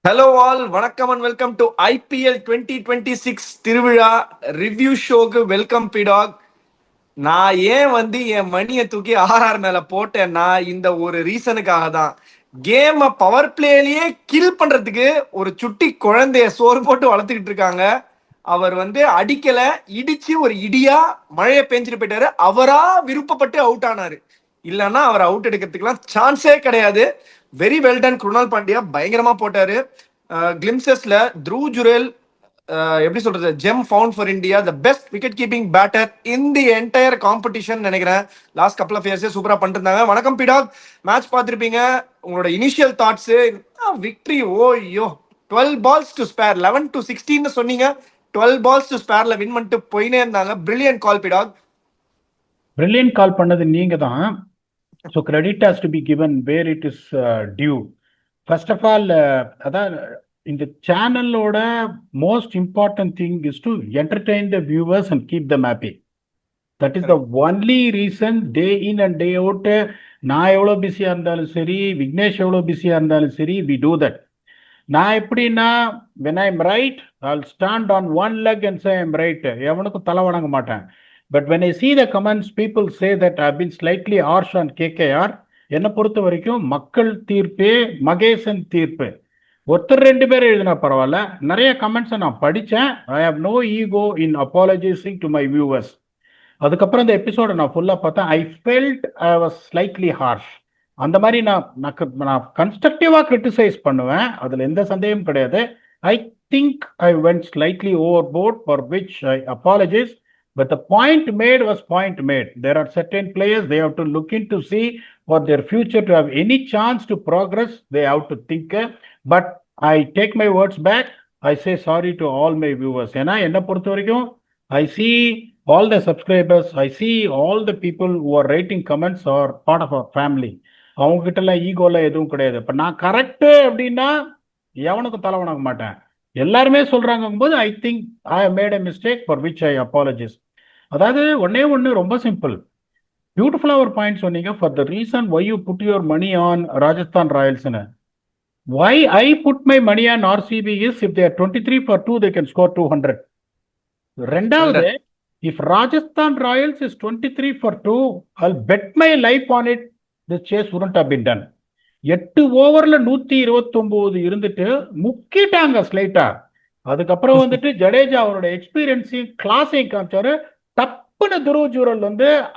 Hello all, வணக்கம் and welcome to IPL 2026 திருவிழா review ஷோக்கு வெல்கம் பிடாக். நான் ஏன் என் மணியை தூக்கி ஆர்ஆர் மேல போட்டேன்னா இந்த ஒரு ரீசனுக்காக தான். கேமை பவர் பிளேலயே கில் பண்றதுக்கு ஒரு சுட்டி குழந்தைய சோறு போட்டு வளர்த்துக்கிட்டு இருக்காங்க. அவர் அடிக்கல, இடிச்சு ஒரு இடியா மழையை பெஞ்சிட்டு போயிட்டாரு. அவரா விருப்பப்பட்டு அவுட் ஆனாரு, இல்லைன்னா அவர் அவுட் எடுக்கிறதுக்குலாம் சான்ஸே கிடையாது. Very well done. Krunal Pandya பயங்கரமா போட்டாரு. கிளிம்சஸ்ல த்ரூ ஜுரேல், எப்படி சொல்றது, gem found for India, the best wicket keeping batter in the entire competition நினைக்கிறேன். லாஸ்ட் கப்பல் ஆஃப் இயர்ஸே சூப்பரா பண்ணிட்டு இருந்தாங்க. வணக்கம் பிடாக், மேட்ச் பார்த்துருப்பீங்க. உங்களோட இனிஷியல் தாட்ஸ், விக்டரி. ஓ ஐயோ, 12 பால்ஸ் டு ஸ்பேர், 11 to 16 சொன்னீங்க. 12 பால்ஸ் டு ஸ்பேர்ல வின் பண்ணிட்டு போயினே இருந்தாங்க. பிரில்லியன்ட் கால் பிடாக். பிரில்லியன்ட் கால் பண்ணது நீங்க தான். So credit has to be given where it is due. First of all, அதான் இந்த சேனலோட most important thing is to entertain the viewers and keep them happy. That is the only reason. Day in and day out நான் எவ்வளோ பிஸியாக இருந்தாலும் சரி, விக்னேஷ் எவ்வளோ பிஸியாக இருந்தாலும் சரி, வி டூ தட். நான் எப்படின்னா, when I am right, Jal stand on one leg and say I'm right. எவனுக்கும் தலை வணங்க மாட்டேன். But when I see the comments, people say that I been slightly harsh on KKR. என்னை பொறுத்த வரைக்கும் மக்கள் தீர்ப்பே மகேசன் தீர்ப்பு. ஒருத்தர் ரெண்டு பேர் எழுதினா பரவாயில்ல, நிறைய கமெண்ட்ஸை நான் படித்தேன். I have no ego in apologising to my viewers. அதுக்கப்புறம் இந்த எபிசோடை நான் ஃபுல்லாக பார்த்தேன். I felt I was slightly harsh. அந்த மாதிரி நான் கன்ஸ்ட்ரக்டிவாக கிரிட்டிசைஸ் பண்ணுவேன், அதில் எந்த சந்தேகமும் கிடையாது. I think I went slightly overboard, for which I apologise. But the point made was point made. There are certain players they have to look into see for their future to have any chance to progress. They have to think. But I take my words back. I say sorry to all my viewers. ஏன்னா என்னை பொறுத்த வரைக்கும் I see all the subscribers. I see all the people who are writing comments are part of our family. அவங்க கிட்ட எல்லாம் ஈகோல எதுவும் கிடையாது. இப்போ நான் கரெக்டு அப்படின்னா எவனுக்கும் தலை வணங்க மாட்டேன். எல்லாருமே சொல்றாங்க போது I think I have made a mistake for which I apologise. அதாவது ஒன்று ரொம்ப சிம்பிள். பியூட்டிஃபுல்லா ஒரு பாயிண்ட் சொன்னீங்க. For the reason why you put your money on Rajasthan ராயல்ஸ்னு. Why I put my money on RCB is if they are 23 for 2 they can score 200. ரெண்டாவது, if Rajasthan Royals is 23 for 2, I'll bet my life on it, this chase wouldn't have been done. 8 ஓவர்ல 129 இருந்துட்டு முக்கிட்டாங்க ஸ்லைட்டா. அதுக்கப்புறம் ஜடேஜா அவரோட எக்ஸ்பீரியன்ஸையும் கிளாஸையும் காமிச்சாரு. தப்புன்னு துருவ ஜூரல்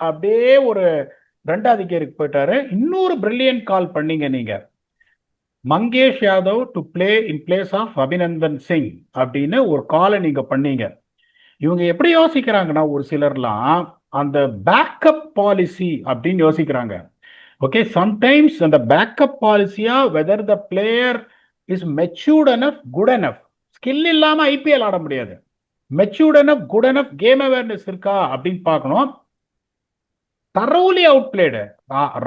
அப்படியே ஒரு ரெண்டாவது கேருக்கு போயிட்டாரு. இன்னொரு பிரில்லியன்ட் கால் பண்ணீங்க நீங்க, Mangesh Yadav to play in place of Abhinandan Singh அப்படின்னு ஒரு காலை நீங்க பண்ணீங்க. இவங்க எப்படி யோசிக்கிறாங்கன்னா, ஒரு சிலர்லாம் அந்த பேக்கப் பாலிசி அப்படின்னு யோசிக்கிறாங்க. ஓகே, சம்டைம்ஸ் அந்த பேக்கப் பாலிசியா whether the player is matured enough, good enough. Skill இல்லாம ஐபிஎல் ஆட முடியாது. Matured enough, good enough, game awareness இருக்கா அப்படின்னு பார்க்கணும். Thoroughly out played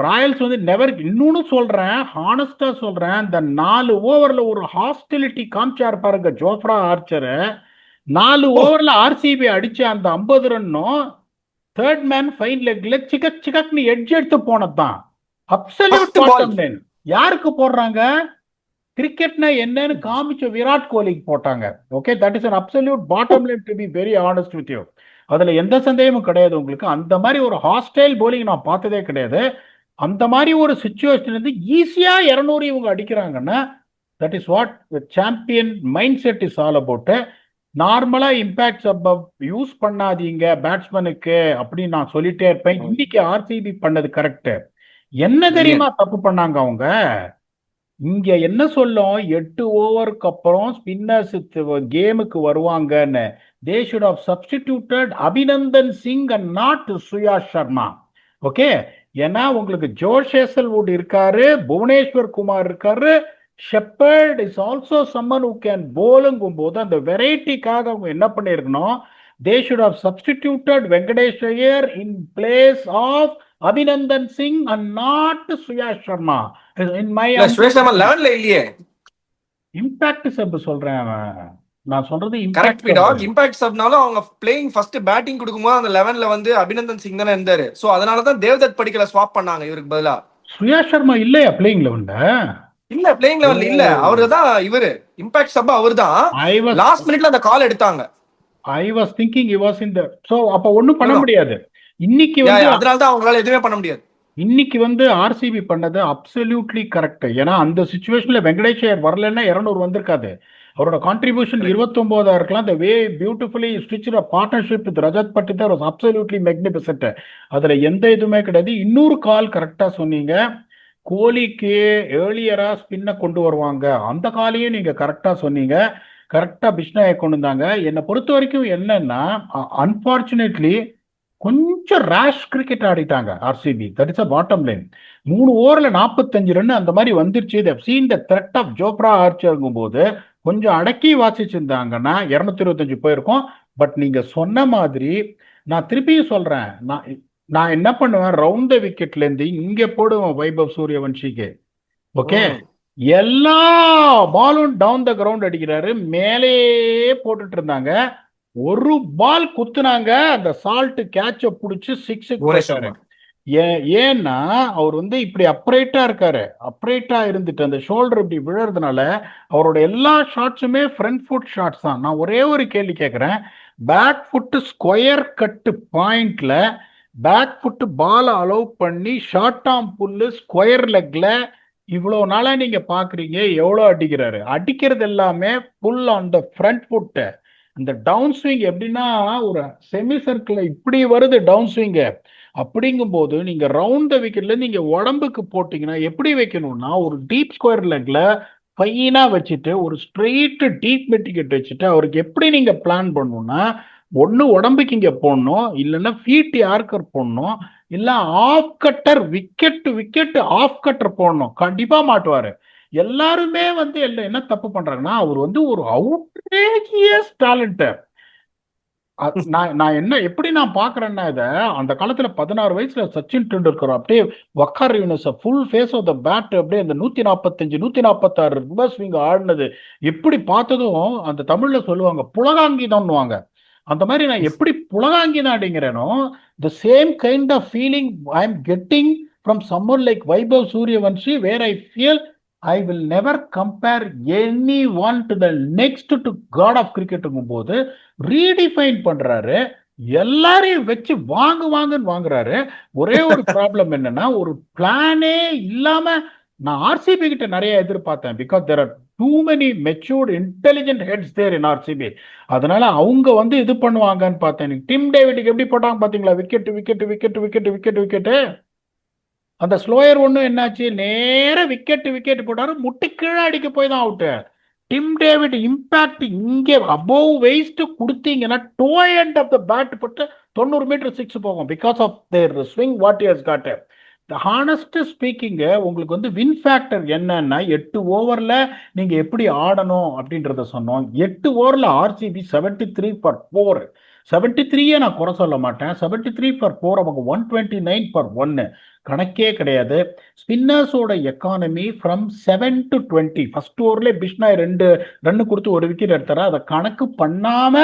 Royals never. இன்னொன்னு சொல்றேன், ஹானஸ்டா சொல்றேன், இந்த 4 ஓவர்ல ஒரு ஹாஸ்டிலிட்டி காமிச்சார் பாருங்க ஜோஃப்ரா ஆர்ச்சர். 4 ஓவர்ல ஆர்சிபி அடிச்ச அந்த 50 ரன்னும் தேர்ட் மேன் ஃபைன் லெக்ல சிக்கக்னு எட்ஜ் எடுத்து போனதுதான். Absolute bottom line. யாருக்கு போடுறாங்க? கிரிக்கெட்னா என்னன்னு காமிச்ச விராட் கோலிக்கு போட்டாங்க. Okay, that is an absolute bottom line to be very honest with you. அதுல எந்த சந்தேகமும் கிடையாது உங்களுக்கு. அந்த மாதிரி ஒரு ஹாஸ்டைல் போலிங் நான் பார்த்ததே கிடையாது. அந்த மாதிரி ஒரு சிச்சுவேஷன் ஈஸியா 200 இவங்க அடிக்கிறாங்கன்னா, that is what champion mind set is all about. நார்மலா இம்பாக்ட் சப்பப் யூஸ் பண்ணாதீங்க பேட்ஸ்மேனுக்கு அப்படின்னு நான் சொல்லிட்டே இருப்பேன். இன்னைக்கு ஆர்சிபி பண்ணது கரெக்ட். என்ன தெரியுமா தப்பு பண்ணாங்க அவங்க? இங்க என்ன சொல்லும், 8 ஓவருக்கு அப்புறம் ஸ்பின்னர்ஸ் கேமுக்கு வருவாங்கன்னு. They should have substituted Abhinandan Singh and not Suyash Sharma. Okay, ஏன்னா உங்களுக்கு ஜோஷ் ஹேசல்வுட் இருக்காரு, புவனேஸ்வர் குமார் இருக்காரு, Shepherd is also someone who can போலுங்கும் போது அந்த வெரைட்டிக்காக அவங்க என்ன பண்ணிருக்கணும், they should have substituted Venkatesh Iyer in place of Abhinandan Singh and not Suyash Sharma. In my 11ல இல்லையே. இம்பாக்ட் சப் சொல்றேன் நான் சொல்றது. இம்பாக்ட் சப்னாலும் அவங்க பிளேயிங் ஃபர்ஸ்ட் பேட்டிங் கொடுக்கும்போது அந்த 11ல அபிநந்தன் சிங் தானே இருந்தாரு. சோ அதனால தான் தேவ்தத் படிக்கல ஸ்வாப் பண்ணாங்க இவருக்கு பதிலா. சுயாஷ் சர்மா இல்லையா பிளேயிங் 11ல? இல்ல பிளேயிங் லெவல்ல இல்ல, அவருதான் இவரு இம்பாக்ட் சப் அவர்தான். ஐ வாஸ் லாஸ்ட் மினிட்ல அந்த கால் எடுத்தாங்க. I was thinking he was in the so அப்ப ஒண்ணும் பண்ண முடியாது. இன்னைக்கு வந்து அதனாலதான் அவங்களால எதுவுமே பண்ண முடியாது. இன்னைக்கு வந்து ஆர்சிபி பண்ணது அப்சல்யூட்லி கரெக்ட். ஏன்னா அந்த சுச்சுவேஷன்ல வெங்கடேஷ் ஐயர் வரலன்னா 200 வந்திருக்காது. அவரோட கான்ட்ரிபியூஷன் 29 இருக்கலாம். The way beautifully stitch partnership with Rajat Patidar was absolutely magnificent. அதுல எந்த இதுவுமே கிடையாது. இன்னொரு கால் கரெக்டா சொன்னீங்க, கோலிக்கு ஏர்லியரா ஸ்பின்னை கொண்டு வருவாங்க, அந்த காலையும் நீங்க கரெக்டா சொன்னீங்க. கரெக்டா பிஷ்னாயை கொண்டு வந்தாங்க. என்னை பொறுத்த வரைக்கும் என்னன்னா, அன்பார்ச்சுனேட்லி கொஞ்சம் ரேஷ் கிரிக்கெட் ஆடிட்டாங்க RCB. That is a bottom line. 3 ஓவர்ல 45 ரன் அந்த மாதிரி வந்துருச்சு. Seen the threat of Jofra ஆர்ச்சருங்கும் போது கொஞ்சம் அடக்கி வாசிச்சிருந்தாங்கன்னா 225 போயிருக்கும். பட் நீங்க சொன்ன மாதிரி நான் திருப்பியும் சொல்றேன், நான் என்ன பண்ணுவேன், ரவுண்ட் த விக்கெட்ல இருந்து இங்க போடுவேன் வைபவ் சூரியவன்ஷிக்கு. ஓகே, எல்லா பாலும் டவுன் த கிரவுண்ட் அடிக்கிறாரு, மேலே போட்டுட்டு இருந்தாங்க. ஒரு பால் குத்துனாங்க, அந்த சால்ட் கேட்ச புடிச்சு 6 போயிட்டாரு. ஏன்னா அவர் வந்து இப்படி அப்ரைட்டா இருக்காரு. அப்ரைட்டா இருந்துட்டு அந்த ஷோல்டர் இப்படி விழுறதுனால அவரோட எல்லா ஷாட்ஸுமே ஃப்ரண்ட் ஃபுட் ஷாட்ஸ் தான். நான் ஒரே ஒரு கேள்வி கேட்கிறேன், பேக் ஃபுட் ஸ்கொயர் கட்டு பாயிண்ட்ல பேக் ஃபுட் பால் அலோவ் பண்ணி ஷார்ட் ஆம் புல்லு ஸ்கொயர் லெக்ல இவ்வளவு நாளா நீங்க பாக்குறீங்க, எவ்வளவு அடிக்கிறாரு? அடிக்கிறது எல்லாமே புல் ஆன் த ஃப்ரண்ட் ஃபுட். அந்த டவுன் ஸ்விங் எப்படின்னா ஒரு செமி சர்க்கிள் இப்படி வருது டவுன் ஸ்விங். அப்படிங்கும் போது நீங்க ரவுண்ட் த விக்கெட்ல நீங்க உடம்புக்கு போட்டீங்கன்னா எப்படி வைக்கணும்னா, ஒரு டீப் ஸ்கொயர் லெக்ல ஃபைனா வச்சுட்டு ஒரு ஸ்ட்ரெயிட் டீப் மெட்டிக்கெட் வச்சுட்டு அவருக்கு எப்படி நீங்க பிளான் பண்ணணும்னா, ஒன்னு உடம்புக்கு இங்க போடணும், இல்லைன்னா ஃபீட் யார்கர் போடணும், இல்ல of cutter wicket of cutter போடணும். கண்டிப்பா மாட்டுவாரு. எல்லாருமே வந்து என்ன தப்பு பண்றாங்கன்னா, அவர் வந்து ஒரு அவுட்ரேஜியஸ் டேலண்ட். நான் என்ன எப்படி நான் பாக்குறேன்னா, இத அந்த காலத்துல 16 வயசுல சச்சின் டெண்டுல்கர் அப்படியே Waqar Younis full face of the bat அப்படியே அந்த 145 146 ரிவர்ஸ் ஸ்விங் ஆடினது எப்படி பார்த்ததும் அந்த தமிழ்ல சொல்லுவாங்க புலகாங்கிதம்னுவாங்க. அந்த மாதிரி நான் எப்படி புலகாங்கிதம் அப்படிங்கிறேனோ, the same kind of feeling I am getting from someone like Vaibhav Suryavanshi, where I feel I will never compare any one to the next to god of கிரிக்கெட்டுங்கும் போது ரீடிஃபைன் பண்றாரு. எல்லாரையும் வச்சு வாங்குன்னு வாங்குறாரு. ஒரே ஒரு ப்ராப்ளம் என்னன்னா, ஒரு பிளானே இல்லாம நான் ஆர்சிபி கிட்ட நிறைய எதிர்பார்த்தேன். Because there are too many matured intelligent heads there in RCB. அதனால அவங்க வந்து இது பண்ணுவாங்கன்னு பார்த்தேன். டிம் டேவிட்டுக்கு எப்படி போட்டாங்க பாத்தீங்களா, wicket wicket wicket wicket wicket wicket. அந்த ஸ்லோயர் ஒன்றும் என்னாச்சு, நேர விக்கெட் போட்டாரு, முட்டி கீழே அடிக்க போய் தான் அவுட்டு. டிம் டேவிட் இம்பாக்ட் இங்கே அபோவ் வெயிஸ்ட் கொடுத்தீங்கன்னா toe end of the bat பட்டு 90 மீட்டர் 6 போகும். Because of their swing what has got. Honest speaking, உங்களுக்கு வந்து வின் ஃபேக்டர் என்னன்னா, 8 ஓவர்ல நீங்க எப்படி ஆடணும் அப்படின்றத சொன்னோம். 8 ஓவர்ல ஆர்சிபி 73 for 4. 73 நான் குறை சொல்ல மாட்டேன். 73 for 4 அவங்க 129 for 1 கணக்கே கிடையாது. ஸ்பின்னர்ஸோட எக்கானமி ஃப்ரம் 7 to 20. ஃபர்ஸ்ட் ஓவர்ல பிஷ்னாய் 2 ரன் கொடுத்து ஒரு விக்கெட் எடுத்தாரு. அதை கணக்கு பண்ணாம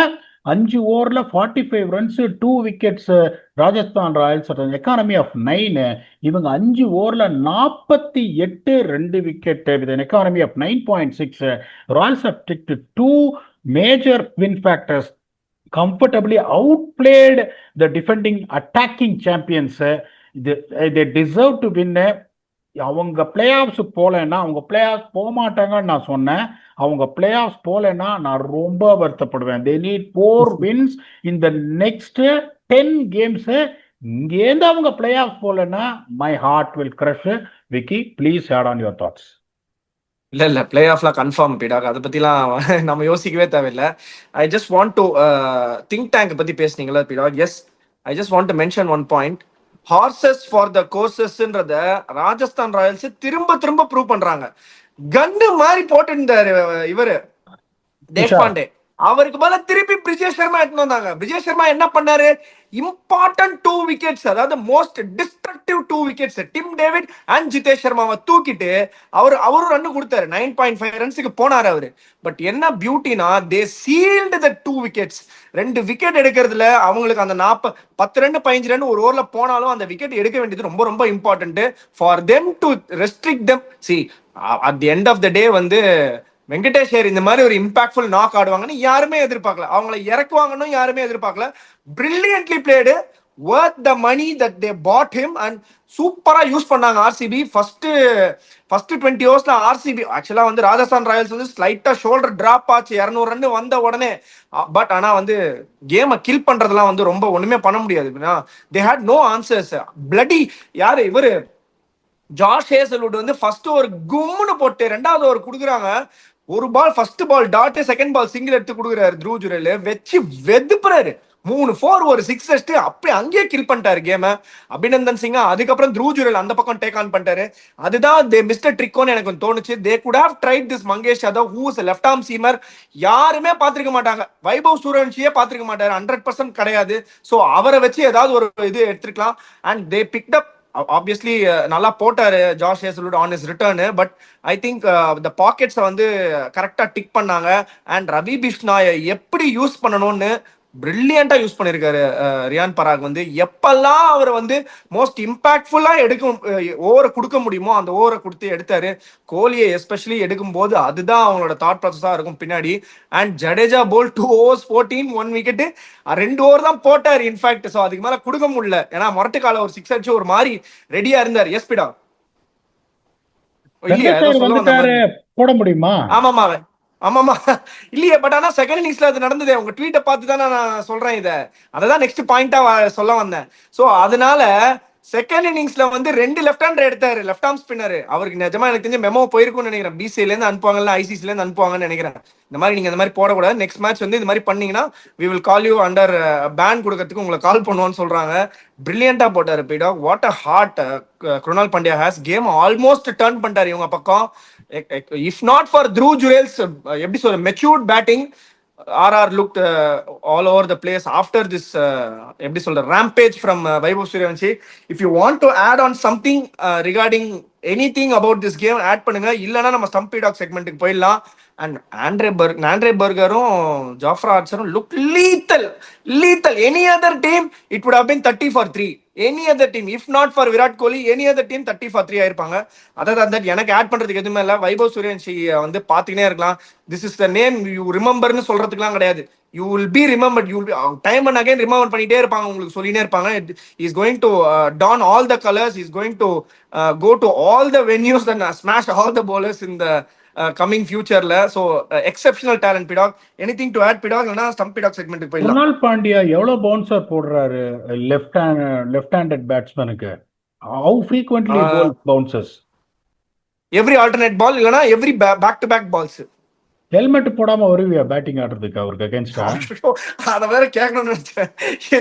5 ஓவர்ல 45 runs 2 wickets Rajasthan Royals, economy of 9. இவங்க 5 ஓவர்ல 48 2 wicket with economy of 9.6. Royals have picked 2 major win factors, comfortably outplayed the defending attacking champions. they deserve to win. அவங்க பிளே ஆஃப்ஸ் போலன்னா, அவங்க பிளே ஆஃப் போக மாட்டாங்கன்னு நான் சொன்னேன். அவங்க பிளே ஆஃப் போலன்னா நான் ரொம்ப வருத்தப்படுவேன். they need 4 wins in the next 10 games. இங்கேருந்து அவங்க பிளே ஆஃப் போலன்னா my heart will crush. Vicky, please add on your thoughts. இல்ல பிளே ஆஃப்லாம் கன்ஃபார்ம் பீடாக், அதை பத்திலாம் நம்ம யோசிக்கவே தேவையில்லை. I just want to think tank பத்தி பேசுனீங்களா Pidog? Yes, I just want to mention one point. Horses for the கோர்சஸ்ன்றத ராஜஸ்தான் ராயல்ஸ் திரும்ப ப்ரூவ் பண்றாங்க. கன்னு மாதிரி போட்டிருந்தாரு இவரு தேஷ்பாண்டே, அவருக்கு மேல திருப்பி பிரிஜேஷ் சர்மா எடுத்து வந்தாங்க. பிரிஜேஷ் சர்மா என்ன பண்ணாரு, இம்பார்ட்டன்ட் 2 விக்கெட்ஸ், அதாவது most destructive 2 wickets, Tim David and Jitesh சர்மாவை தூக்கிட்டு அவரும் ரன் கொடுத்தாரு. 9.5 ரன்ஸுக்கு போனாரு அவரு. பட் என்ன பியூட்டினா, தே சீல்டு த 2 விக்கெட்ஸ். 2 விக்கெட் எடுக்கிறதுல அவங்களுக்கு அந்த 10 ரன் 15 ரன் ஒரு ஓவர்ல போனாலும் அந்த விக்கெட் எடுக்க வேண்டியது ரொம்ப ரொம்ப important for them to restrict them. See, at the end of the day வந்து வெங்கடேஷ் ஐயர் இந்த மாதிரி ஒரு இம்பாக்ட்ஃபுல் நாக் ஆடுவாங்கன்னு யாருமே எதிர்பார்க்கல. அவங்கள இறக்குவாங்கன்னு யாருமே எதிர்பார்க்கல. Brilliantly blade, worth the money that they bought him, and சூப்பரா யூஸ் பண்ணாங்க ஆர்சிபி. ஃபர்ஸ்ட் 20 ஓவர்ஸ்ல ஆர்சிபி ஆக்சுவலா வந்து ராஜஸ்தான் ராயல்ஸ் வந்து ஸ்லைட்டா ஷோல்டர் டிராப் ஆச்சு 200 ரன் வந்த உடனே. பட் ஆனா வந்து கேமை கில் பண்றதெல்லாம் வந்து ரொம்ப ஒண்ணுமே பண்ண முடியாது. They had no answers. Bloody யாரு இவரு ஜாஷ் ஹேசல்வுட் வந்து ஃபர்ஸ்ட் ஒரு கும்முன்னு போட்டு 2வது ஓவர் கொடுக்குறாங்க. ஒரு ball first ball dot, second ball single எடுத்து கொடுக்குறாரு. த்ரூ ஜுரேல் வச்சு வெதுப்புறாரு. 3-4 ஒரு 6 அடிச்சு அப்படியே அங்கேயே கில் பண்ணிட்டாரு கேம அபிநந்தன் சிங்கா. அதுக்கப்புறம் த்ரூ ஜுரேல் அந்த பக்கம் டேக் ஆன் பண்ணிட்டாரு. அதுதான் தே மிஸ்டர் ட்ரிக்கோன்னு எனக்கு தோணுச்சு. They could have tried this Mangesh Yadav who is left arm seamer. யாருமே பார்த்திருக்க மாட்டாங்க. வைபவ் சூரியவன்ஷியே பார்த்திருக்க மாட்டாரு. 100% கிடையாது. ஸோ அவரை வச்சு ஏதாவது ஒரு இது எடுத்துருக்கலாம். And they picked up obviously நல்லா போட்டாரு Josh Hazlewood on his return. But I think இந்த பாக்கெட்ஸை வந்து கரெக்டாக டிக் பண்ணாங்க. அண்ட் ரவி பிஷ்னாயை எப்படி யூஸ் பண்ணணும்னு பிரில்லியண்டா யூஸ் பண்ணிருக்காரு ரியான் பராக். வந்து எப்பெல்லாம் அவர் வந்து மோஸ்ட் இம்பாக்ட்ஃபுல்லா ஓவரை கொடுக்க முடியுமோ அந்த ஓவரை கொடுத்து எடுத்தாரு. கோலியை எஸ்பெஷலி எடுக்கும் போது அதுதான் அவங்களோட தாட் ப்ராசஸா இருக்கும் பின்னாடி. And Jadeja bowl 2 overs 14 1 wicket, 2 over தான் போட்டார் இன்ஃபேக்ட். ஸோ அதுக்கு மேல கொடுக்க முடியல. ஏன்னா மொரட்டுக்கால ஒரு 6 அடிச்சு ஒரு மாதிரி ரெடியா இருந்தார். எஸ் பிடா போட முடியுமா? ஆமாமா ஆமாமா இல்லையே. பட் ஆனா செகண்ட் இன்னிங்ஸ்ல அது நடந்ததே. உங்க ட்வீட்டை பார்த்து தான் நான் சொல்றேன் இதை. அததான் நெக்ஸ்ட் பாயிண்டா சொல்ல வந்தேன். சோ அதனால செகண்ட் இன்னிங்ஸ்ல வந்து 2 லெஃப்ட் ஹேண்டர் எடுத்தாரு, லெஃப்ட் ஆர்ம் ஸ்பின்னர். அவருக்கு நிஜமா எனக்கு தெரிஞ்ச மெமோ போயிருக்கும்னு நினைக்கிறேன். பிசிஐல இருந்து அனுப்புவாங்கல்ல, ஐசிசில இருந்து அனுப்புவாங்கன்னு நினைக்கிறேன். இந்த மாதிரி நீங்க இந்த மாதிரி போடக்கூடாது, நெக்ஸ்ட் மேட்ச் வந்து இந்த மாதிரி பண்ணீங்கன்னா we will call you under ban கொடுக்கறதுக்கு உங்களை கால் பண்ணுவோன்னு சொல்றாங்க. பிரில்லியண்டா போட்டாரு Pidog. What a heart Krunal Pandya has. Game almost turn பண்ணிட்டாரு இவங்க பக்கம். If not for Dhruv Jurel's எப்படி சொல்ற matured batting, RR looked all over the place after this எப்படி சொல்ற rampage from Vaibhav Suryavanshi. If you want to add on something regarding anything about this game, add பண்ணுங்க. இல்லனா நம்ம ஸ்டம்ப் பீடாக் செக்மெண்ட்டுக்கு போயிடலாம். And Andre பர்கரும் ஜாஃப்ரா ஆர்ச்சரும் look lethal. Any other team it would have been 30 for 3. Any other team, if not for Virat Kohli, any other team 30 for 3 ஆயிருப்பாங்க. Other எனக்கு ஆட் பண்றதுக்கு எதுவுமே இல்லை. வைபவ் சூரியவன்ஷி வந்து பாத்துக்கினே இருக்கலாம். This is the name you ரிமெம்பர்னு சொல்றதுக்குலாம் கிடையாது. You will be remembered. You will time and again remember பண்ணிட்டே இருப்பாங்க, உங்களுக்கு சொல்லினே இருப்பாங்க. Is going to don all the colours. Is going to go to all the venues and smash all the bowlers in the coming ஃபியூச்சர்ல. So exceptional talent Pidog. Anything to add பிடாக்? இல்லனா stump பிடாக் செக்மெண்ட்டுக்கு போயிடலாம். குருணால் பாண்டியா எவ்வளவு bouncer போடுறாரு left handed பேட்ஸ்மேனுக்கு? How frequently bouncers? Every alternate ball இல்லனா every back to back balls. Helmet போடாம வருவியா batting ஆடுறதுக்கு அவருக்கு அகைன்ஸ்டா? அத வேற கேட்கணும்னு நினைச்சேன்.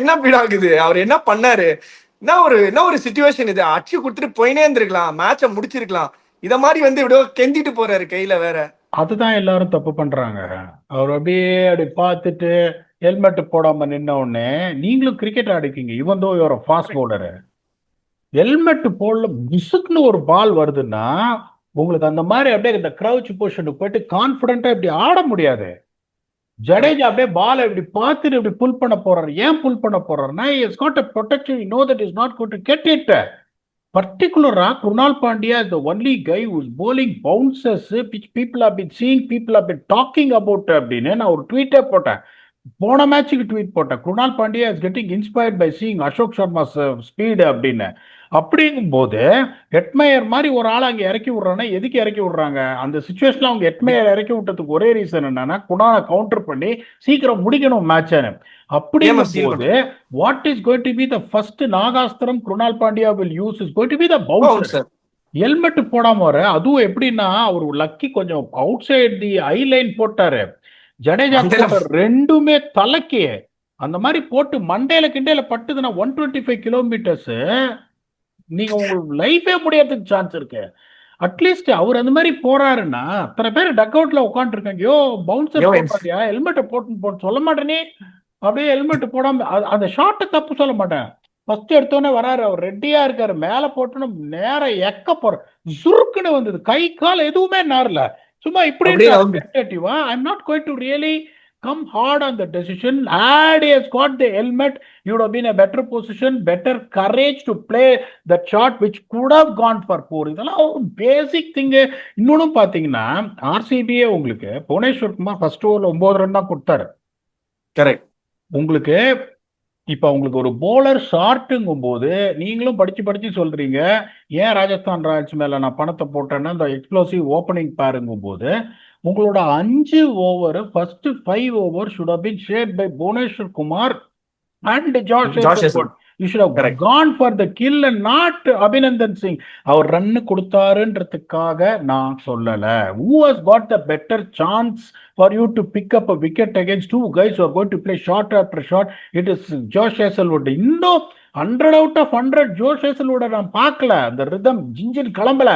என்ன பீடாக் இது? அவர் என்ன பண்ணாரு? என்ன ஒரு சிச்சுவேஷன் இது? அடிச்சு கொடுத்துட்டு போயினே இருந்திருக்கலாம், மேட்சை முடிச்சிருக்கலாம். இத மாதிரி வந்து இப்படியோ கெந்திட்டு போறாரு கையில வேற. அதுதான் எல்லாரும் தப்பு பண்றாங்க. அவர் அப்படியே அப்படி பார்த்துட்டு ஹெல்மெட் போடாம நின்ன உடனே நீங்களும் கிரிக்கெட் ஆடிக்கீங்க. இவன் தோ ஒரு ஃபாஸ்ட் பவுலரு. ஹெல்மெட் போடல பிசுக்குன்னு ஒரு பால் வருதுன்னா உங்களுக்கு அந்த மாதிரி அப்படியே இந்த கிரவுச் பொசிஷனுக்கு போயிட்டு கான்பிடண்டா இப்படி ஆட முடியாது. ஜடேஜா அப்படியே பால் இப்படி பார்த்துட்டு இப்படி புல் பண்ண போறாரு. ஏன் புல் பண்ண போறாருன்னா is got a protection, you know that is not going to get it. Particularly, Krunal Pandya is the only guy who is bowling bounces, which people have been seeing, people have been talking about. அப்படின்னு நான் ஒரு ட்வீட்டே போட்டேன். போன மேட்சுக்கு tweet போட்டேன். Krunal Pandya is getting inspired by seeing Ashok Sharma's speed அப்படின்னு. அப்படிங்கும் போது ஹெட்மேயர் மாதிரி ஒரு ஆள் அங்கே இறக்கி விடுறாங்கன்னா எதுக்கு இறக்கி விடுறாங்க? அந்த சுச்சுவேஷன்ல அவங்க ஹெட்மேயர் இறக்கி விட்டதுக்கு ஒரே ரீசன் என்னன்னா குணாலை கவுண்டர் பண்ணி சீக்கிரம் முடிக்கணும் மேட்சன்னு. அப்படிங்கும் போது what is going to be the first நாகாஸ்திரம் Krunal Pandya will use is going to be the bouncer. Helmet போடாம வர, அதுவும் எப்படின்னா அவர் லக்கி கொஞ்சம் outside the eye line போட்டாரு. ஜடேஜா ரெண்டுமே தலைக்கு அந்த மாதிரி போட்டு மண்டையில கிண்டையில பட்டுதுன்னா 125 கிலோமீட்டர்ஸ் நீங்க உங்களுக்கு லைஃபே முடியாதுக்கு சான்ஸ் இருக்கு. அட்லீஸ்ட் அவர் அந்த மாதிரி போறாருன்னா அத்தனை பேர் டக் அவுட்ல உட்காந்து இருக்காங்க. யோ பவுன்சர் போட்டாரியா, ஹெல்மெட்டை போட்டு சொல்ல மாட்டேனே. அப்படியே ஹெல்மெட் போடாம அந்த ஷாட்டை தப்பு சொல்ல மாட்டேன். ஃபர்ஸ்ட் எடுத்தோடனே வராரு, அவர் ரெட்டியா இருக்காரு, மேல போட்டோன்னு நேரம் எக்க போற சுருக்குன்னு வந்தது. கை கால் எதுவுமே நார்ல, சும்மா இப்படி I am not going to really come hard on the decision. Had he has got the helmet, he would have been a better position, better courage to play that shot which could have gone for 4. இதெல்லாம் ஒரு பேசிக் திங்கு. இன்னொன்னு பாத்தீங்கன்னா ஆர்சிபியே உங்களுக்கு Bhubaneswar Kumar first ஓவர்ல 9 run தான் கொடுத்தாரு. Correct. உங்களுக்கு இப்ப உங்களுக்கு ஒரு போலர் ஷார்ட்டுங்கும் போது நீங்களும் படிச்சு சொல்றீங்க, ஏன் ராஜஸ்தான் ராயல்ஸ் மேல நான் பணத்தை போட்டேன்னா இந்த எக்ஸ்ப்ளோசிவ் ஓப்பனிங் பேருங்கும் போது உங்களோட 5 over first 5 over should have been shared by Bhuvneshwar Kumar and Josh Hazelwood. You should have Correct. gone for the kill and not Abhinandan Singh. அவர் ரன் கொடுத்தாருன்றதுக்காக நான் சொல்லல. Who has got the better chance for you to pick up a wicket against two guys who are going to play shot after shot? It is Josh Hazelwood. இன்னும் 100 out of 100 Josh Hazlewood நான் பார்க்கல. அந்த rhythm ஜிஞ்சின் கிளம்பல.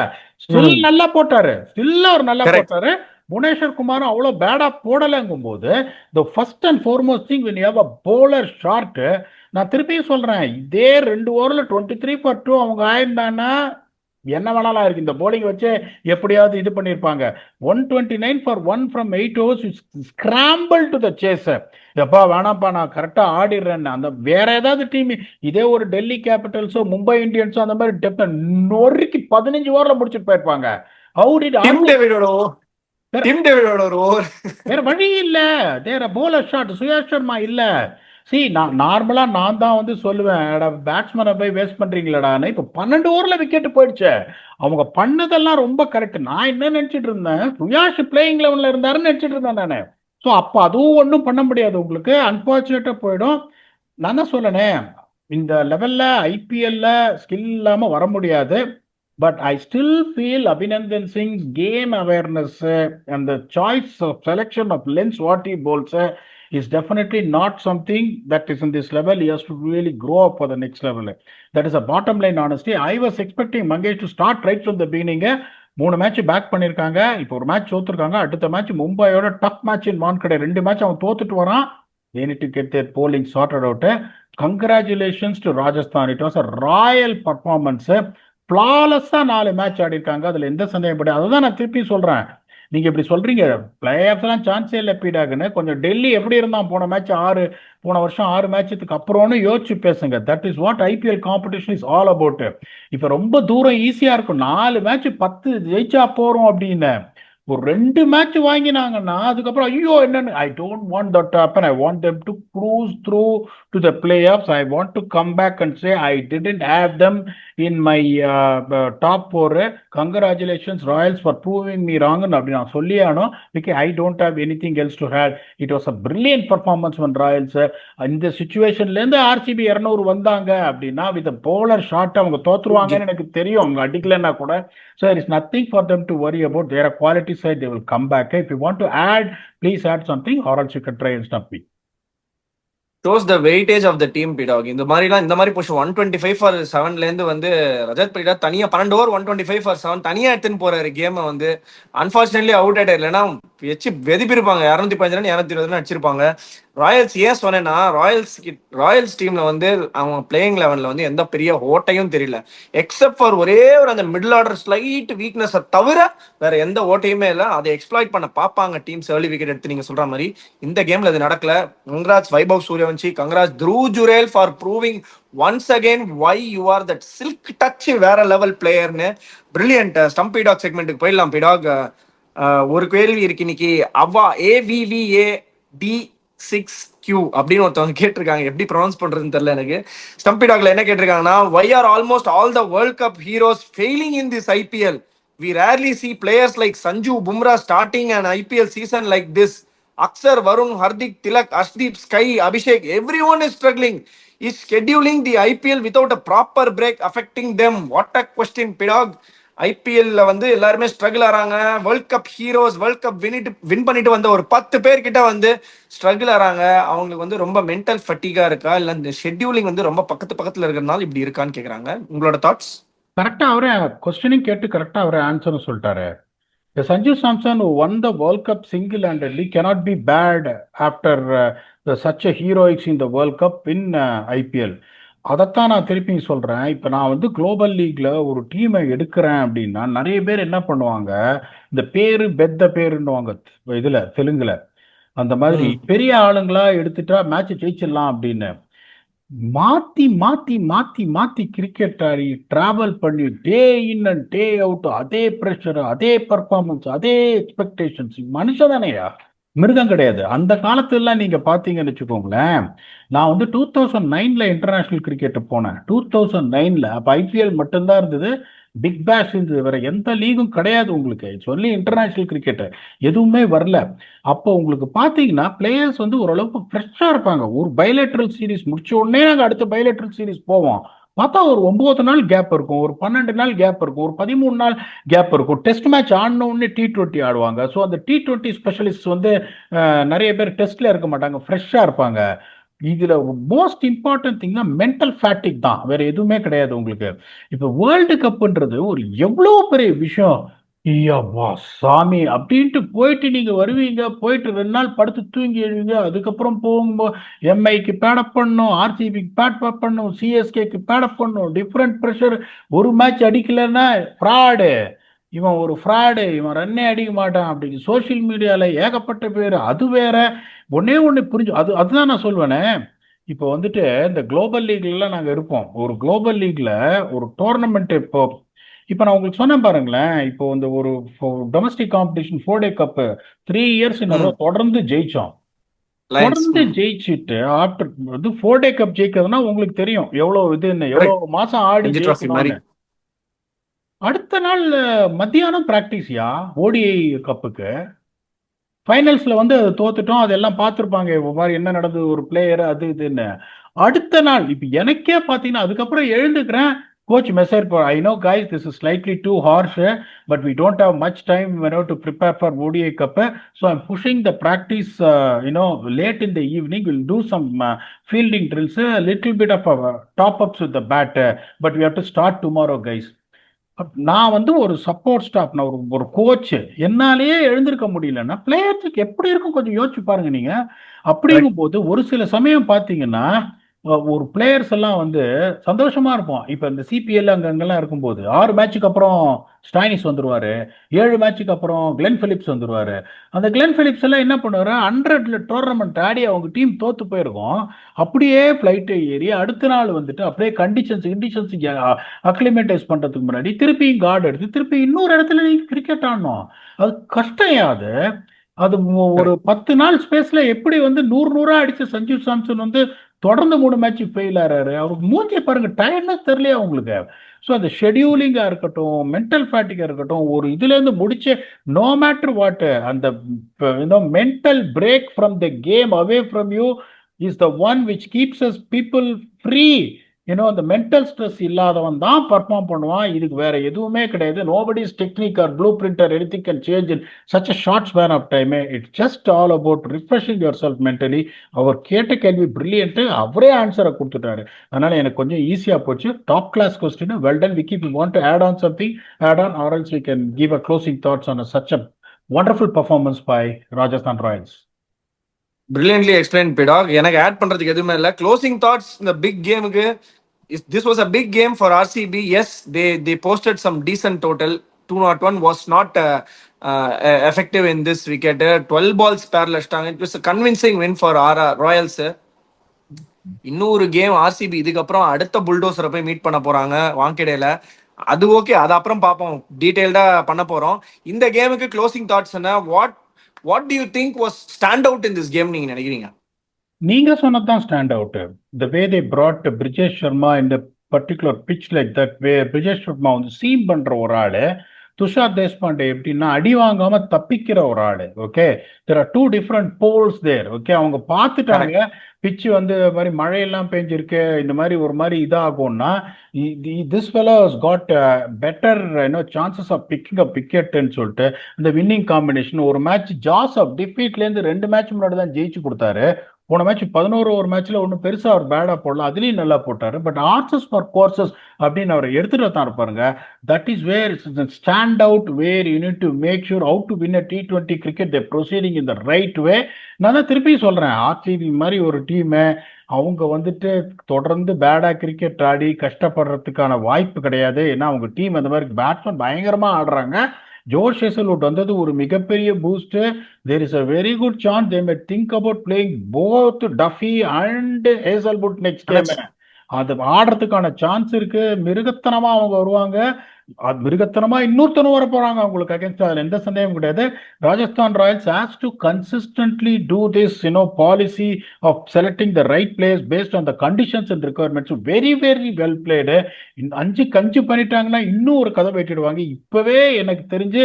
Still நல்லா போட்டாரு. Still அவர் நல்லா Correct. போட்டாரு. புவனேஸ்வர் குமாரும் அவ்வளவு பேடா போடலங்கும் போது the first and foremost thing when you have a bowler short, நான் திருப்பியும் சொல்றேன், இதே 2 ஓவர்ல 23 for 2 அவங்க ஆயிருந்தாங்கன்னா என்ன வேணாலும் இருக்கு. இந்த போலிங் வச்சு எப்படியாவது இது பண்ணிருப்பாங்க. 129 for 1 from 8 overs, scramble to the chase. எப்பா வேணாம்ப்பா நான் கரெக்டா ஆடிடுறேன். அந்த வேற ஏதாவது டீம் இதே ஒரு டெல்லி கேபிட்டல்ஸோ மும்பை இந்தியன்ஸோ அந்த மாதிரி டெப்த் நொறுக்கி 15 ஓவர்ல முடிச்சுட்டு போயிருப்பாங்க. How did டிம் டேவிடோட ஒரு ஓவர் வேற வழி இல்ல. தேர போலர் ஷாட் சுயாஷ் சர்மா இல்ல. சி நான் நார்மலா நான் தான் வந்து சொல்லுவேன், பேட்ஸ்மேனை போய் வேஸ்ட் பண்றீங்களடான்னு. இப்ப 12 ஓவர்ல விக்கெட் போயிடுச்சு. அவங்க பண்ணதெல்லாம் ரொம்ப கரெக்ட். நான் என்ன நினைச்சிட்டு இருந்தேன், சுயாஷ் பிளேயிங் லெவல்ல இருந்தாருன்னு நினைச்சிட்டு இருந்தேன் நானு. ஸோ அப்போ அதுவும் ஒன்றும் பண்ண முடியாது உங்களுக்கு, அன்பார்ச்சுனேட்டா போயிடும். நான் தான் சொல்லனேன், இந்த லெவல்ல ஐபிஎல்ல ஸ்கில் இல்லாம வர முடியாது. But I still feel Abhinandan Singh's game awareness and the choice of selection of lens what he bowls is definitely not something that is in this level. He has to really grow up for the next level. That is a bottom line honesty. I was expecting Mangesh to start right from the beginning. 3 match back பண்ணிருக்காங்க. இப்போ ஒரு match தோத்துருக்காங்க. அடுத்த match மும்பையோட tough match in Wankhede. 2 match அவன் தோத்துட்டு வரான். They need to get their polling sorted out. Congratulations to Rajasthan. It was a royal performance. ஃப்ளாலஸா 4 match ஆடி இருக்காங்க. அதுல எந்த சந்தேகம் படி அதுதான் நான் திருப்பி சொல்றேன். நீங்க இப்படி சொல்றீங்க பிளே ஆஃப்ஸ் எல்லாம் சான்ஸே இல்லை பீடாகுன்னு. கொஞ்சம் டெல்லி எப்படி இருந்தான் போன வருஷம் 6 மேட்சுக்கு அப்புறம்னு யோசிச்சு பேசுங்க. That is what IPL competition is all about. இப்ப ரொம்ப தூரம் ஈஸியா இருக்கும். 4 மேட்ச் 10 ஜெயிச்சா போறோம் அப்படின்னு ஒரு 2 மேட்ச் வாங்கினாங்கன்னா அதுக்கப்புறம் ஐயோ என்னன்னு. I don't want that to happen. I want them to cruise through to the playoffs. I want to come back and say I didn't have them in my top 4. Congratulations Royals for proving me wrong அப்படி நான் சொல்லியே ஆனோம். because I don't have anything else to add. It was a brilliant performance from Royals. இந்த சிச்சுவேஷன்ல இருந்து RCB 200 வந்தாங்க அப்படின்னா with a bowler shot அவங்க தோத்துருவாங்கன்னு எனக்கு தெரியும். அவங்க அடிக்கலன்னா கூட. So there is nothing for them to worry about. Their quality side they will come back. If you want to add, please add something or else you can try and stop me. shows the weightage of the team Pidog. இந்த மாதிரி position 125 for 7ல இருந்து வந்து ரஜத் பட்டிடா தனியா 12 over 125 for 7 தனியா எடுத்துன்னு போறாரு கேமை வந்து. அன்பார்ச்சுனேட்லி அவுட் ஆயிட்டாரு. இல்லைன்னா வச்சு வெதிப்பிருப்பாங்க. 215 220 அடிச்சிருப்பாங்க. ராயல்ஸ் ஏன் சொன்னேன்னா ராயல்ஸ் டீம்ல வந்து அவங்க பிளேயிங் லெவன்ல வந்து எந்த பெரிய ஓட்டையும் தெரியல. எக்ஸப்ட் ஃபார் ஒரே ஒரு அந்த மிடில் ஆர்டர் ஸ்லைட் வீக்னஸ் தவிர வேற எந்த ஓட்டையுமே இல்லை. அதை எக்ஸ்ப்ளாய்ட் பண்ண பார்ப்பாங்க டீம்ஸ் ஏர்லி விக்கெட் எடுத்து. நீங்க சொல்ற மாதிரி இந்த கேம்ல அது நடக்கல. Congrats Vaibhav Suryavanshi, congrats Dhruv Jurel for proving once again why you are that silk touch வேற லெவல் பிளேயர்னு. பிரில்லியன்ட். ஸ்டம்ப் பீடாக் செக்மெண்ட்டுக்கு போயிடலாம். பீடாக் ஒரு கேள்வி இருக்கு இன்னைக்கு. அவ்வா AVVAD6Q அப்படின்னு ஒருத்தவங்க கேட்டிருக்காங்க. எப்படி ப்ரொனவுன்ஸ் பண்றதுன்னு தெரியல எனக்கு. ஸ்டம்பி டாக்ல என்ன கேட்டிருக்காங்கன்னா, why are almost all the World Cup heroes failing in this IPL? We rarely see players like Sanju Bumrah starting an IPL season like this. Aksar, Varun, Hardik, Tilak, Ashdeep, Sky, Abhishek, everyone is struggling. Is scheduling the IPL without a proper break affecting them? What a question, Pidog. ஐபிஎல்ல வந்து எல்லாருமே struggle ஆறாங்க. World cup heroes world cup win பண்ணிட்டு வந்த ஒரு 10 பேர் கிட்ட வந்து ஸ்ட்ரகிள் ஆறாங்க. அவங்களுக்கு வந்து ரொம்ப மென்டல் ஃபட்டிகா இருக்கா, இல்ல இந்த ஷெட்யூலிங் வந்து ரொம்ப பக்கத்துல இருக்கிறதுனால இப்படி இருக்கான்னு கேக்குறாங்க. உங்களோட தாட்ஸ்? கரெக்டா அவரே கொஸ்டினிங் கேட்டு கரெக்டா அவரே ஆன்சர் சொல்லிட்டாரு. Sanju Samson who won the World Cup single-handedly cannot be bad after such a heroics in the World Cup in IPL. அதைத்தான் நான் திருப்பி சொல்றேன். இப்ப நான் வந்து குளோபல் லீக்ல ஒரு டீமை எடுக்கிறேன் அப்படின்னா நிறைய பேர் என்ன பண்ணுவாங்க, இந்த பேரு பெத்த பேருன்னுவாங்க இதுல தெலுங்குல. அந்த மாதிரி ம். பெரிய ஆளுங்களா எடுத்துட்டா மேட்ச் ஜெயிச்சிடலாம் அப்படின்னு. மாத்தி மாத்தி மாத்தி மாத்தி கிரிக்கெட் ஆடி டிராவல் பண்ணி டே இன் அண்ட் டே அவுட் அதே ப்ரெஷர், அதே பர்ஃபார்மன்ஸ், அதே எக்ஸ்பெக்டேஷன்ஸ். மனுஷன் தானேயா, மிருகம் கிடையாது. அந்த காலத்துல நீங்க பாத்தீங்கன்னு வச்சுக்கோங்களேன், நான் வந்து 2009ல இன்டர்நேஷனல் கிரிக்கெட் போனேன். 2009ல அப்ப ஐபிஎல் மட்டும்தான் இருந்தது, பிக் பேஷ் இருந்தது, வேற எந்த லீகும் கிடையாது உங்களுக்கு. சொல்லி இன்டர்நேஷனல் கிரிக்கெட் எதுவுமே வரல. அப்போ உங்களுக்கு பாத்தீங்கன்னா பிளேயர்ஸ் வந்து ஓரளவுக்கு ஃப்ரெஷ்ஷா இருப்பாங்க. ஒரு பைலேட்ரல் சீரிஸ் முடிச்ச உடனே நாங்க அடுத்த பைலேட்ரல் சீரிஸ் போவோம். பார்த்தா ஒரு 9 நாள் கேப் இருக்கும், ஒரு 12 நாள் கேப் இருக்கும், ஒரு 13 நாள் கேப் இருக்கும். டெஸ்ட் மேட்ச் ஆடின உடனே T20 ஆடுவாங்க. ஸோ அந்த T20 ஸ்பெஷலிஸ்ட் வந்து நிறைய பேர் டெஸ்ட்ல இருக்க மாட்டாங்க, ஃப்ரெஷ்ஷா இருப்பாங்க. இதுல மோஸ்ட் இம்பார்ட்டன்ட் திங்னா மென்டல் ஃபேட்டிக் தான், வேற எதுவுமே கிடையாது உங்களுக்கு. இப்ப வேர்ல்டு கப்ன்றது ஒரு எவ்வளவு பெரிய விஷயம். ஐயப்பா சாமி அப்படின்ட்டு போயிட்டு நீங்க வருவீங்க, போயிட்டு 2 நாள் படுத்து தூங்கி எழுவீங்க. அதுக்கப்புறம் போகும்போது எம்ஐக்கு பேடப் பண்ணும், ஆர்சிபிக்கு பேடப் பண்ணும், சிஎஸ்கேக்கு பேடப் பண்ணும், டிஃப்ரெண்ட் ப்ரெஷர். ஒரு மேட்ச் அடிக்கலைன்னா ஃப்ராடு, இவன் ஒரு ஃப்ராடு, இவன் ரன்னே அடிக்க மாட்டான் அப்படி சோஷியல் மீடியால ஏகப்பட்ட பேர். அது வேற. ஒன்னே ஒண்ணு புரிஞ்சு, அதுதான் நான் சொல்வேனே. இப்போ வந்துட்டு இந்த குளோபல் லீக்ல எல்லாம் நாங்க இருப்போம். ஒரு குளோபல் லீக்ல ஒரு டோர்னமெண்ட் இப்போ நான் உங்களுக்கு சொன்னேன் பாருங்களேன். இப்போ இந்த ஒரு டொமஸ்டிக் காம்படிஷன் 4 டே கப் 3 இயர்ஸ் ம். தொடர்ந்து ஜெயிச்சோம். லயன்ஸ். தொடர்ந்து ம். ஜெயிச்சுட்டு ஆஃப்டர் வந்து 4 டே கப் ஜெயிக்கிறதுனா உங்களுக்கு தெரியும் எவ்வளவு இதுன்னு, கரெக்ட். எவ்வளவு மாசம் ஆடி ரஞ்சி டிராஃபி மாதிரி. ஜெயிக்கணும்னு. அடுத்த நாள் மத்தியானம் பிராக்டிஸ்யா ஓடிஐ கப்புக்கு. ஃபைனல்ஸ்ல வந்து அது தோத்துட்டோம், அதெல்லாம் பார்த்துருப்பாங்க இந்த மாதிரி என்ன நடந்தது, ஒரு பிளேயர் அது இதுன்னு. அடுத்த நாள் இப்ப எனக்கே பாத்தீங்கன்னா அதுக்கப்புறம் எழுந்துக்கிறேன், coach message I know guys this is slightly too harsh but we don't have much time to prepare for ODI cup. So I'm pushing the practice late in the evening will do some fielding drills, little bit of top ups with the bat, but we have to start tomorrow guys. நான் வந்து ஒரு support staff, நான் ஒரு ஒரு coach, என்னாலேயே எழுந்திருக்க முடியலன்னா பிளேயர்ஸுக்கு எப்படி இருக்கும் கொஞ்சம் யோசிச்சு பாருங்க நீங்க. கரெக்ட். அப்படிங்கும்போது ஒரு சில சமயம் பார்த்தீங்கன்னா ஒரு பிளேயர்ஸ் எல்லாம் வந்து சந்தோஷமா இருப்போம். இப்ப இந்த சிபிஎல் அங்கங்கெல்லாம் இருக்கும்போது 6 மேட்சுக்கு அப்புறம் ஸ்டாயினிஸ் வந்துருவாரு, 7 மேட்சுக்கு அப்புறம் கிளென் பிலிப்ஸ் வந்துருவாரு. அந்த கிளென் பிலிப்ஸ் எல்லாம் என்ன பண்ணுவாரு, 100ல டோர்னமெண்ட் ஆடி அவங்க டீம் தோத்து போயிருக்கும். அப்படியே பிளைட்டை ஏறி அடுத்த நாள் வந்துட்டு அப்படியே கண்டிஷன்ஸ் அக்ளிமேட்டைஸ் பண்றதுக்கு முன்னாடி திருப்பியும் கார்டு எடுத்து திருப்பி இன்னொரு இடத்துல நீங்க கிரிக்கெட் ஆடணும். அது கஷ்டம் அது. அது ஒரு கரெக்ட். 10 நாள் ஸ்பேஸ்ல எப்படி வந்து நூறா அடிச்ச சஞ்சு சாம்சன் வந்து தொடர்ந்து 3 மேட்ச் ஃபெயில் ஆறாரு. அவருக்கு மூஞ்சியை பாருங்க, டயர்ட்னஸ் தெரியலையா உங்களுக்கு? ஸோ அந்த ஷெடியூலிங்கா இருக்கட்டும், மென்டல் ஃபேட்டிக்கா இருக்கட்டும், ஒரு இதுல இருந்து முடிச்ச நோ மேட்டர் வாட், அந்த mental break from the game away from you is the one which keeps us people free. அந்த மென்டல் ஸ்ட்ரெஸ் இல்லாதவன் தான் பர்ஃபார்ம் பண்ணுவான். இதுக்கு வேற எதுவுமே கிடையாது. Nobody's technique or blue print or anything can change in such a short span of time. It's just all about refreshing your self mentally. அவர் கேட்ட கேள்வி பிரில்லியன்ட், அவரே ஆன்சரை கொடுத்துட்டாரு. அதனால எனக்கு கொஞ்சம் ஈஸியா போச்சு. Top class question. Well done Vicky. We want to add on something, add on or else we can give a closing thoughts on such a wonderful performance by Rajasthan Royals. பிரில்லியன்ட்லி எக்ஸ்பிளைன் பிடாக். எனக்கு add பண்றதுக்கு எதுவுமே இல்லை. Closing thoughts. இந்த big கேமுக்கு this was a big game for RCB. Yes, they posted some decent total. 201 was not effective in this wicket. 12 balls parallel. It was a convincing win for Royals. இன்னொரு game RCB இதுக்கப்புறம் அடுத்த புல்டோசரை போய் meet பண்ண போறாங்க வாங்கேடையில. அது okay, அது அப்புறம் பார்ப்போம், டீடைல்டா பண்ண போறோம். இந்த கேமுக்கு க்ளோசிங் தாட்ஸ் என்ன? What to you think was stand out in this game நீங்க நினைக்கிறீங்க? நீங்க சொன்னதுதான் ஸ்டாண்ட் அவுட். த வே தே brought பிரிஜேஷ் சர்மா இந்த particular pitch like that way. Brijesh Sharma வந்து சீம் பண்ற ஒரு ஆளு, துஷார் தேஷ்பாண்டே எப்படின்னா அடி வாங்காம தப்பிக்கிற ஒரு ஆளு. Okay, there are two different balls there. Okay, அவங்க பார்த்துட்டாங்க பிச் வந்து மாதிரி மழையெல்லாம் பெஞ்சிருக்கு, இந்த மாதிரி ஒரு மாதிரி இதாகும்னா this fellow has got better chances of picking up விக்கெட்னு சொல்லிட்டு இந்த வின்னிங் காம்பினேஷன். ஒரு மேட்ச் ஜாஸ் ஆஃப் டிஃபீட்லேருந்து 2 மேட்ச் முன்னாடி தான் ஜெயிச்சு கொடுத்தாரு. போன மேட்ச் 11 ஓவர் மேட்ச்ல ஒன்றும் பெருசா அவர் பேடா போடல, அதுலயும் நல்லா போட்டாரு. பட் ஆர்சஸ் ஃபார் கோர்சஸ் அப்படின்னு அவரை எடுத்துட்டு தான் இருப்பாருங்க. That is where stand out, where you need to make sure how to win a T20 cricket. They proceeding in the right way. நான் தான் திருப்பி சொல்றேன், ஆர்சிபி மாதிரி ஒரு டீமை அவங்க வந்துட்டு தொடர்ந்து பேடா கிரிக்கெட் ஆடி கஷ்டப்படுறதுக்கான வாய்ப்பு கிடையாது. ஏன்னா அவங்க டீம் அந்த மாதிரி பேட்ஸ்மேன் பயங்கரமா ஆடுறாங்க. ஜோஷ் ஹேசல்வுட் வந்தது ஒரு மிகப்பெரிய boost. There is a very good chance they may think about playing both Duffy and Hazelwood next game. அது ஆடுறதுக்கான சான்ஸ் இருக்கு. மிருகத்தனமா அவங்க வருவாங்க. அது மிருகத்தனமா இன்னொருத்தனும் வர போறாங்க அவங்களுக்கு அகேன்ஸ்ட். அதுல எந்த சந்தேகம் கிடையாது. Rajasthan Royals has to consistently do this policy of selecting the right players based on the conditions and requirements. Very very well played. 5 பண்ணிட்டாங்கன்னா இன்னும் ஒரு கதை வெட்டிடுவாங்க. இப்பவே எனக்கு தெரிஞ்சு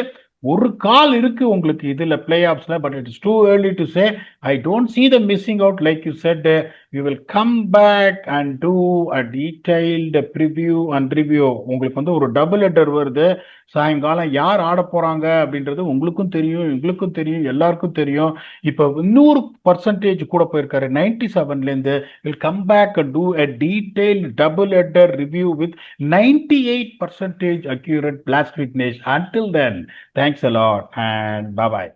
ஒரு கால் இருக்கு உங்களுக்கு இதுல பிளே ஆஃப்ஸ்ல. But it is too early to say. I don't see them missing out like you said. We will come back and do a detailed preview and review. உங்களுக்கு ஒரு டபுள் ஹெட்டர் வருது சாயங்காலம். யார் ஆட போறாங்க அப்படின்றது உங்களுக்கும் தெரியும், எங்களுக்கும் தெரியும், எல்லாருக்கும் தெரியும். இப்ப 100% கூட போயிருக்காரு 97ல இருந்து. will come back and do a detailed double header review with 98% accurate blast fitness. Until then, thanks a lot and bye bye.